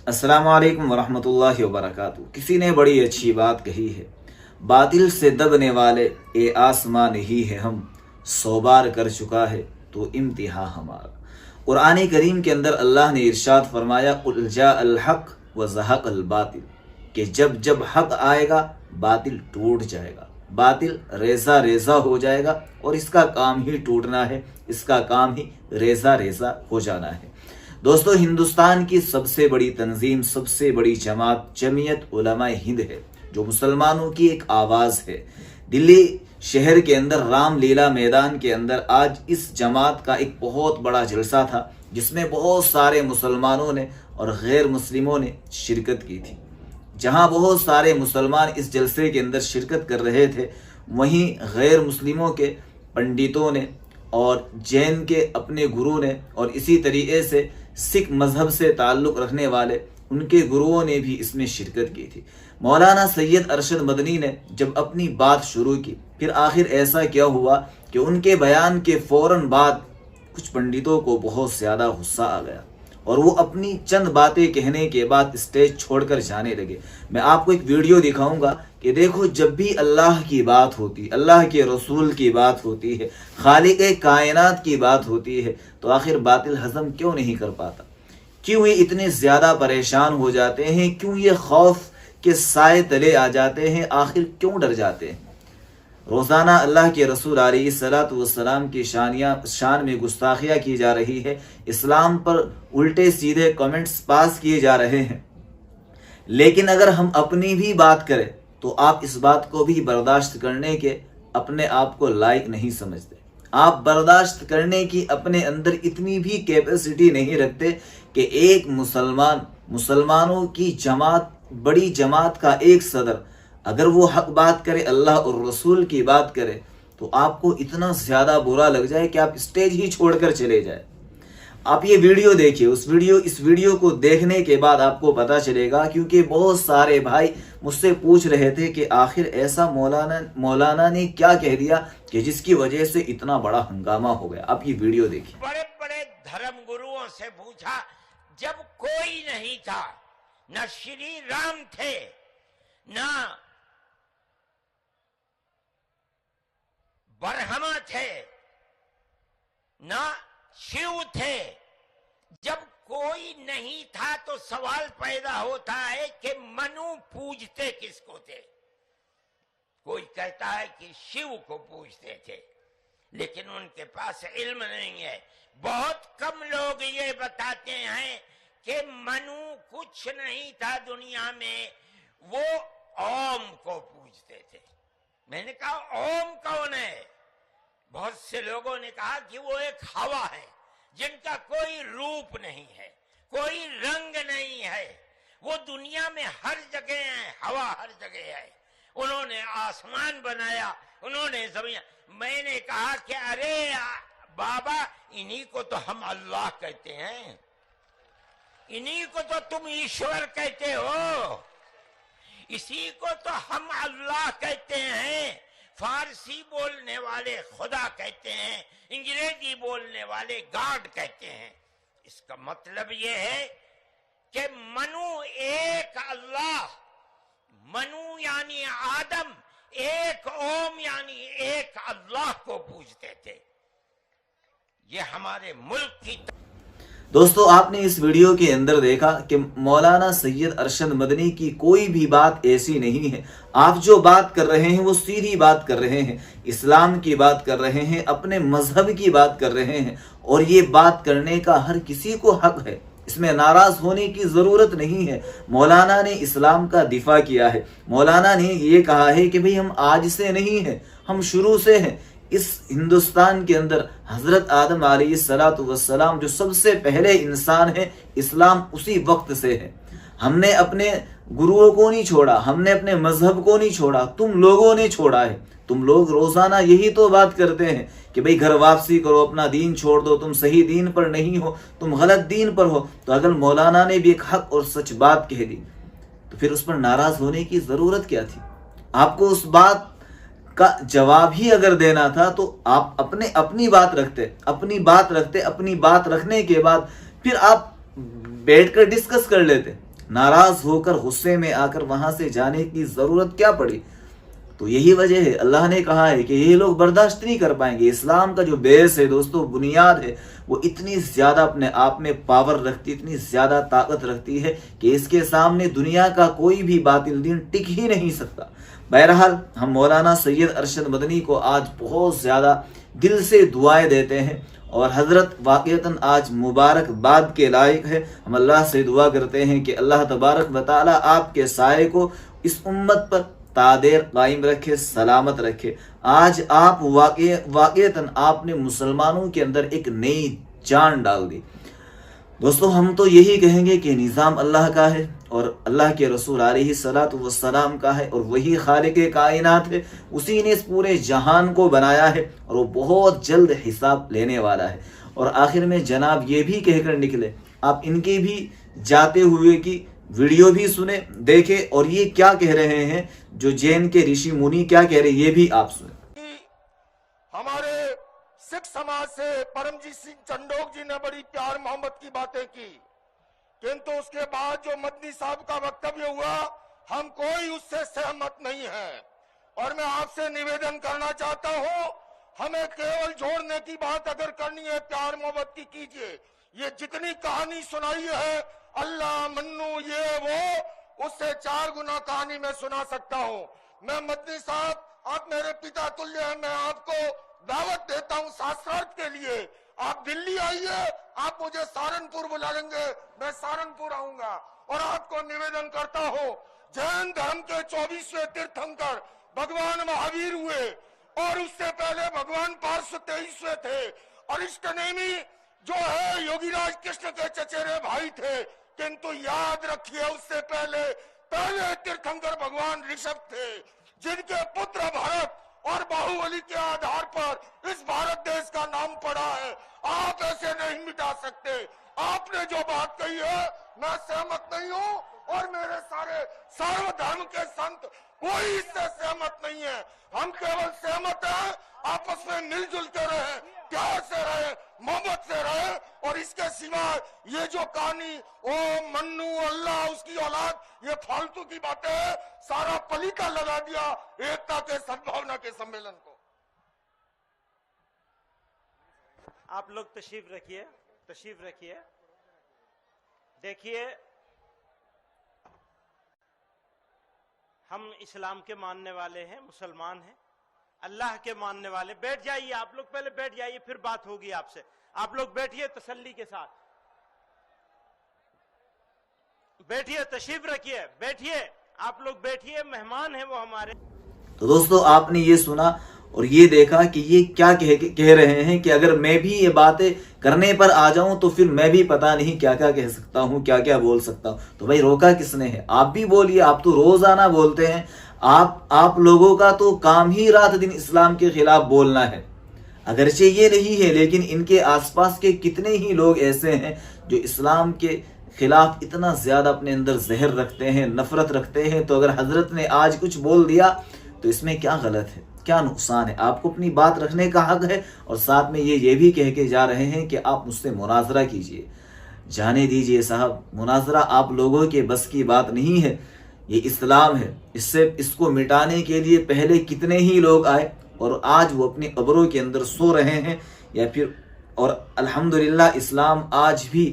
अस्सलाम वालेकुम वरहमतुल्लाहि वबरकातुहू। किसी ने बड़ी अच्छी बात कही है, बातिल से दबने वाले ए आसमां नहीं है हम, 100 बार कर चुका है तो इम्तिहा हमारा। कुरान करीम के अंदर अल्लाह ने इरशाद फरमाया, कुल जाअल हक व ज़हक़ल बातिल, कि जब जब हक आएगा बातिल टूट जाएगा, बातिल रेजा रेजा हो जाएगा और इसका काम ही टूटना है, इसका काम ही रेजा रेजा हो जाना है। दोस्तों, हिंदुस्तान की सबसे बड़ी तंजीम, सबसे बड़ी जमात जमीयत उलमाए हिंद है, जो मुसलमानों की एक आवाज़ है। दिल्ली शहर के अंदर रामलीला मैदान के अंदर आज इस जमात का एक बहुत बड़ा जलसा था, जिसमें बहुत सारे मुसलमानों ने और गैर मुस्लिमों ने शिरकत की थी। जहां बहुत सारे मुसलमान इस जलसे के अंदर शिरकत कर रहे थे, वहीं गैर मुस्लिमों के पंडितों ने और जैन के अपने गुरु ने और इसी तरीके से सिख मजहब से ताल्लुक़ रखने वाले उनके गुरुओं ने भी इसमें शिरकत की थी। मौलाना सैयद अरशद मदनी ने जब अपनी बात शुरू की, फिर आखिर ऐसा क्या हुआ कि उनके बयान के फ़ौरन बाद कुछ पंडितों को बहुत ज़्यादा गुस्सा आ गया और वो अपनी चंद बातें कहने के बाद स्टेज छोड़कर जाने लगे। मैं आपको एक वीडियो दिखाऊंगा कि देखो, जब भी अल्लाह की बात होती, अल्लाह के रसूल की बात होती है, खालिक कायनात की बात होती है, तो आखिर बातिल हजम क्यों नहीं कर पाता? क्यों ये इतने ज़्यादा परेशान हो जाते हैं? क्यों ये खौफ के साए तले आ जाते हैं? आखिर क्यों डर जाते हैं? रोज़ाना अल्लाह के रसूल अलैहिस्सलातु वस्सलाम की शान में गुस्ताखियाँ की जा रही है, इस्लाम पर उल्टे सीधे कमेंट्स पास किए जा रहे हैं। लेकिन अगर हम अपनी भी बात करें तो आप इस बात को भी बर्दाश्त करने के अपने आप को लायक नहीं समझते। आप बर्दाश्त करने की अपने अंदर इतनी भी कैपेसिटी नहीं रखते कि एक मुसलमानों की जमात, बड़ी जमात का एक सदर अगर वो हक बात करे, अल्लाह और रसूल की बात करे, तो आपको इतना ज़्यादा बुरा लग जाए कि आप स्टेज ही छोड़कर चले जाए। आप ये वीडियो देखिए, इस वीडियो को देखने के बाद आपको पता चलेगा, क्योंकि बहुत सारे भाई मुझसे पूछ रहे थे कि आखिर ऐसा मौलाना ने क्या कह दिया कि जिसकी वजह से इतना बड़ा हंगामा हो गया। आप ये वीडियो देखिए। बड़े बड़े धर्म गुरुओं से पूछा, जब कोई नहीं था, न श्री राम थे, न ब्रह्मा थे, न शिव थे, जब कोई नहीं था तो सवाल पैदा होता है कि मनु पूजते किसको थे? कोई कहता है कि शिव को पूजते थे, लेकिन उनके पास इल्म नहीं है। बहुत कम लोग ये बताते हैं कि मनु कुछ नहीं था दुनिया में, वो ओम को पूजते थे। मैंने कहा ओम कौन है? बहुत से लोगों ने कहा कि वो एक हवा है जिनका कोई रूप नहीं है, कोई रंग नहीं है, वो दुनिया में हर जगह है, हवा हर जगह है। उन्होंने आसमान बनाया, उन्होंने जमीन। मैंने कहा कि अरे बाबा, इन्हीं को तो हम अल्लाह कहते हैं, इन्हीं को तो तुम ईश्वर कहते हो, इसी को तो हम अल्लाह कहते हैं। फारसी बोलने वाले खुदा कहते हैं, अंग्रेजी बोलने वाले गॉड कहते हैं। इसका मतलब यह है कि मनु एक अल्लाह, मनु यानी आदम, एक ओम यानी एक अल्लाह को पूजते थे। ये हमारे मुल्क की। दोस्तों, आपने इस वीडियो के अंदर देखा कि मौलाना सैयद अरशद मदनी की कोई भी बात ऐसी नहीं है। आप जो बात कर रहे हैं वो सीधी बात कर रहे हैं, इस्लाम की बात कर रहे हैं, अपने मजहब की बात कर रहे हैं, और ये बात करने का हर किसी को हक है, इसमें नाराज होने की ज़रूरत नहीं है। मौलाना ने इस्लाम का दिफा किया है। मौलाना ने ये कहा है कि भाई हम आज से नहीं हैं, हम शुरू से हैं। इस हिंदुस्तान के अंदर हजरत आदम अलैहिस्सलातु वस्सलाम जो सबसे पहले इंसान है, इस्लाम उसी वक्त से है। हमने अपने गुरुओं को नहीं छोड़ा, हमने अपने मजहब को नहीं छोड़ा, तुम लोगों ने छोड़ा है। तुम लोग रोजाना यही तो बात करते हैं कि भाई घर वापसी करो, अपना दीन छोड़ दो, तुम सही दीन पर नहीं हो, तुम गलत दीन पर हो। तो अगर मौलाना ने भी एक हक और सच बात कह दी तो फिर उस पर नाराज होने की जरूरत क्या थी? आपको उस बात का जवाब ही अगर देना था तो आप अपनी बात रखते, अपनी बात रखने के बाद फिर आप बैठकर डिस्कस कर लेते। नाराज होकर गुस्से में आकर वहां से जाने की जरूरत क्या पड़ी? तो यही वजह है, अल्लाह ने कहा है कि ये लोग बर्दाश्त नहीं कर पाएंगे। इस्लाम का जो बेस है दोस्तों, बुनियाद है, वो इतनी ज्यादा अपने आप में पावर रखती, इतनी ज्यादा ताकत रखती है कि इसके सामने दुनिया का कोई भी बातिल दीन टिक ही नहीं सकता। बहरहाल हम मौलाना सैयद अरशद मदनी को आज बहुत ज्यादा दिल से दुआएं देते हैं और हजरत वाक़ईतन आज मुबारकबाद के लायक है। हम अल्लाह से दुआ करते हैं कि अल्लाह तबारक व तआला आपके साये को इस उम्मत पर तादेर कायम रखे, सलामत रखे। आज आप वाक़ईतन आपने मुसलमानों के अंदर एक नई जान डाल दी। दोस्तों हम तो यही कहेंगे कि निज़ाम अल्लाह का है और अल्लाह के रसूल अलैहिस्सलातु वस्सलाम का है और वही खालिक़े कायनात है। उसी ने इस पूरे जहान को बनाया है और वो बहुत जल्द हिसाब लेने वाला है। और आखिर में जनाब ये भी कहकर निकले, आप इनकी भी जाते हुए की वीडियो भी सुने, देखे और ये क्या कह रहे हैं, जो जैन के ऋषि मुनि क्या कह रहे हैं, ये भी आप सुने। हमारे सिख समाज से परमजीत सिंह चंडोक जी ने बड़ी प्यार मोहब्बत की बातें की, किंतु उसके बाद जो मदनी साहब का वक्तव्य हुआ, हम कोई उससे सहमत नहीं है। और मैं आपसे निवेदन करना चाहता हूं, हमें केवल जोड़ने की बात अगर करनी है, प्यार मोहब्बत की कीजिए। ये जितनी कहानी सुनाई है, अल्लाह मन्नू ये वो, उससे 4 गुना कहानी मैं सुना सकता हूं। मैं मदनी साहब, आप मेरे पिता तुल्य हैं, मैं आपको दावत देता हूं शास्त्रार्थ के लिए। आप दिल्ली आइए, आप मुझे सहारनपुर बुला लेंगे, मैं सहारनपुर आऊंगा। और आपको निवेदन करता हूं, जैन धर्म के 24वें तीर्थंकर भगवान महावीर हुए और उससे पहले भगवान पार्श्व 23वें थे। और इष्टनेमी जो है योगीराज कृष्ण के चचेरे भाई थे, किंतु याद रखिए उससे पहले तीर्थंकर भगवान ऋषभ थे, जिनके पुत्र भरत और बाहुबली के आधार पर इस भारत देश का नाम पड़ा है। आप ऐसे नहीं मिटा सकते। आपने जो बात कही है मैं सहमत नहीं हूं और मेरे सारे सर्वधर्म के संत कोई इससे सहमत नहीं है। हम केवल सहमत हैं आपस में मिलजुल के रहे, प्यार से रहे, मोहब्बत से रहे। और इसके सिवा ये जो कहानी ओ मन्नू अल्लाह उसकी औलाद, ये फालतू की बातें हैं, सारा पलीका लगा दिया एकता के सद्भावना के सम्मेलन को। आप लोग तशरीफ रखिए। देखिए, हम इस्लाम के मानने वाले हैं, मुसलमान हैं, अल्लाह के मानने वाले। बैठ जाइए, आप लोग पहले बैठ जाइए, फिर बात होगी आपसे। आप लोग बैठिए तसल्ली के साथ, बैठिए, तशरीफ रखिए, बैठिए, आप लोग बैठिए, मेहमान हैं वो हमारे। तो दोस्तों आपने ये सुना और ये देखा कि ये क्या कह रहे हैं कि अगर मैं भी ये बातें करने पर आ जाऊं तो फिर मैं भी पता नहीं क्या क्या कह सकता हूं, क्या क्या बोल सकता हूं। तो भाई रोका किसने है? आप भी बोलिए, आप तो रोजाना बोलते हैं। आप लोगों का तो काम ही रात दिन इस्लाम के खिलाफ बोलना है। अगरचे ये नहीं है, लेकिन इनके आसपास के कितने ही लोग ऐसे हैं जो इस्लाम के खिलाफ इतना ज्यादा अपने अंदर जहर रखते हैं, नफरत रखते हैं। तो अगर हजरत ने आज कुछ बोल दिया तो इसमें क्या गलत है, क्या नुकसान है? आपको अपनी बात रखने का हक है। और साथ में ये भी कह के जा रहे हैं कि आप मुझसे मुनाजरा कीजिए। जाने दीजिए साहब, मुनाजरा आप लोगों के बस की बात नहीं है। ये इस्लाम है, इसको मिटाने के लिए पहले कितने ही लोग आए और आज वो अपनी कब्रों के अंदर सो रहे हैं या फिर, और अल्हम्दुलिल्लाह इस्लाम आज भी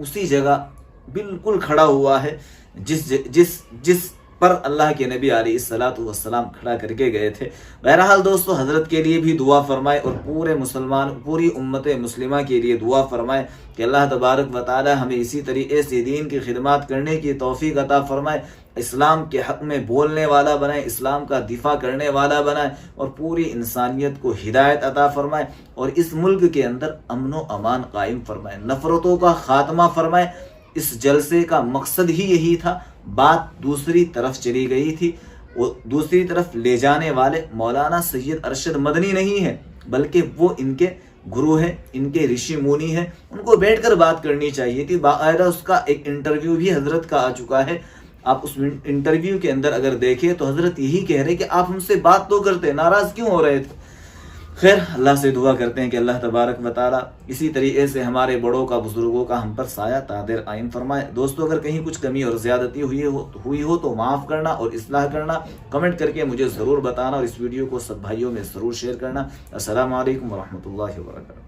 उसी जगह बिल्कुल खड़ा हुआ है जिस पर अल्लाह के नबी अलैहिस्सलातु वस्सलाम खड़ा करके गए थे। बहरहाल दोस्तों, हजरत के लिए भी दुआ फरमाए और पूरी उम्मत मुस्लिमा के लिए दुआ फरमाए कि अल्लाह तबारक व तआला हमें इसी तरीके से दीन की खिदमत करने की तौफीक अता फरमाए, इस्लाम के हक में बोलने वाला बनाए, इस्लाम का दिफा करने वाला बनाए और पूरी इंसानियत को हिदायत अता फरमाए और इस मुल्क के अंदर अमन व अमान कायम फरमाए, नफरतों का खात्मा फरमाए। इस जलसे का मकसद ही यही था। बात दूसरी तरफ चली गई थी, वो दूसरी तरफ ले जाने वाले मौलाना सैयद अरशद मदनी नहीं है, बल्कि वो इनके गुरु हैं, इनके ऋषि मुनि हैं। उनको बैठकर बात करनी चाहिए थी। बाकायदा उसका एक इंटरव्यू भी हजरत का आ चुका है। आप उस इंटरव्यू के अंदर अगर देखें तो हजरत यही कह रहे कि आप हमसे बात तो करते, नाराज क्यों हो रहे थे? خیر اللہ سے دعا کرتے ہیں کہ اللہ تبارک و تعالی اسی طریقے سے ہمارے بڑوں کا بزرگوں کا ہم پر سایہ تادر قائم فرمائے۔ دوستو اگر کہیں کچھ کمی اور زیادتی ہوئی ہو تو معاف کرنا اور اصلاح کرنا، کمنٹ کر کے مجھے ضرور بتانا، اور اس ویڈیو کو سب بھائیوں میں ضرور شیئر کرنا۔ السلام علیکم ورحمۃ اللہ وبرکاتہ۔